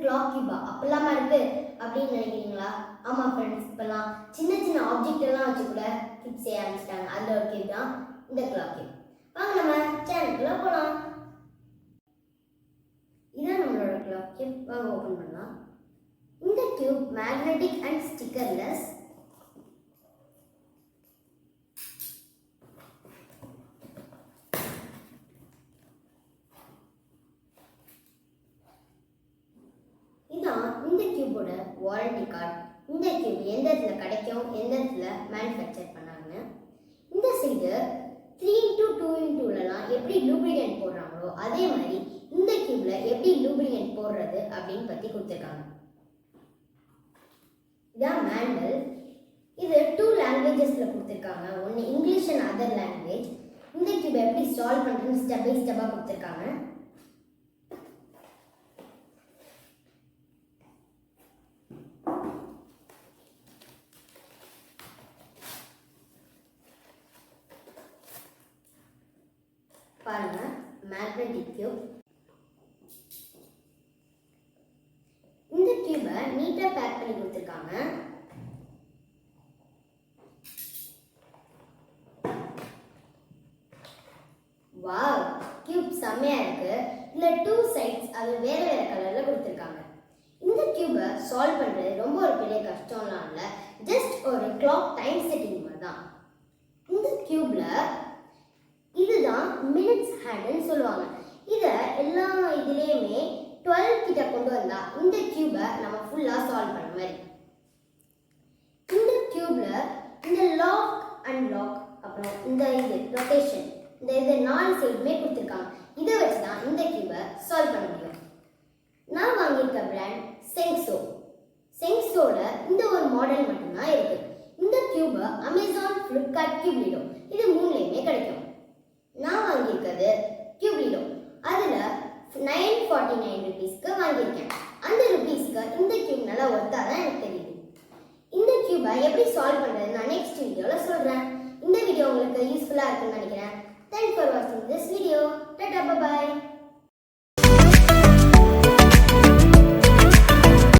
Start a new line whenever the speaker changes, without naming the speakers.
Clock Cuba அப்பெல்லாமா இருக்கு அப்படின்னு நினைக்கிறீங்களா? ஆமா ஃப்ரெண்ட்ஸ், இப்பெல்லாம் சின்ன சின்ன ஆப்ஜெக்ட் எல்லாம் வச்சு கூட கியூப் செய்ய ஆரம்பிச்சிட்டாங்க. அதுல ஒரு கியூப் தான் இந்த கிளாக் கியூப். வாங்க நம்ம சேனலுக்குள்ள போலாம். இதான் நம்மளோட கிளாக் கியூப். வாங்க ஓபன் பண்ணலாம். இந்த கியூப் மேக்னெட்டிக் அண்ட் ஸ்டிக்கர்லெஸ். இந்த கியூபோட வாரண்டி கார்டு. இந்த கியூப் எந்த இடத்துல கிடைக்கும், எந்த இடத்துல மேனுஃபேக்சர் பண்ணாங்க. இந்த சைடு 3x2x2லலாம் எப்படி லூப்ரிகன்ட் போடுறாங்களோ அதே மாதிரி இந்த கியூப்ல எப்படி லூப்ரிகன்ட் போடுறது அப்படின்னு பத்தி கொடுத்துருக்காங்க. இதான் மேனுவல். இது 2 லாங்குவேஜஸ்ல கொடுத்துருக்காங்க. ஒன்று இங்கிலீஷ் அண்ட் அதர் லாங்குவேஜ். இந்த கியூப் எப்படி சால்வ் பண்ணுறதுன்னு ஸ்டெப் பை ஸ்டெப்பாக கொடுத்துருக்காங்க. பாருங்க, மேக்னெட்டிக் கியூப். இந்த கியூபை நீட்டா பேக் பண்ணி கொடுத்துருக்காங்க. வாவ், கியூப் செம்மையா இருக்கு. இதுல 2 சைட்ஸ் அது வேற வேற கலர்ல கொடுத்துருக்காங்க. இந்த கியூபை சால்வ் பண்றது ரொம்ப ஒரு பெரிய கஷ்டம்லாம் இல்ல. ஜஸ்ட் ஒரு கிளாக் டைம் செட்டிங் மாதிரி தான். இந்த கியூப்ல இதுதான் மினிட்ஸ் ஹேண்ட்னு சொல்லுவாங்க. இதை எல்லா இதுலேயுமே 12 கிட்ட கொண்டு வந்தா இந்த கியூபை நம்ம ஃபுல்லாக சால்வ் பண்ண மாதிரி. இந்த கியூப்ல இந்த லாக் அண்ட் லாக் அப்புறம் இந்த இது ரொட்டேஷன் இந்த இது 4 சைடுமே கொடுத்துருக்காங்க. இதை வச்சு தான் இந்த கியூபை சால்வ் பண்ண முடியும். நான் வாங்கியிருக்க பிராண்ட் செங்சோ. செங்சோல இந்த ஒரு மாடல் மட்டும்தான் இருக்கு. இந்த கியூபை அமேசான், ஃப்ளிப்கார்ட், கியூப்லிடோ இது 3லையுமே கிடைக்கும். நான் வாங்கியிருக்கிறது கியூப்லிடோ. அதில் 949 ருபீஸ்க்கு வாங்கியிருக்கேன். அந்த ருபீஸ்க்கு இந்த கியூப் நல்லா ஒர்த்தாக தான் எனக்கு தெரியுது. இந்த கியூபை எப்படி சால்வ் பண்ணுறது நான் நெக்ஸ்ட் வீடியோவில் சொல்கிறேன். இந்த வீடியோ உங்களுக்கு யூஸ்ஃபுல்லாக இருக்குன்னு நினைக்கிறேன். தேங்க்ஸ் ஃபார் வாட்சிங் this video. Tata, bye bye.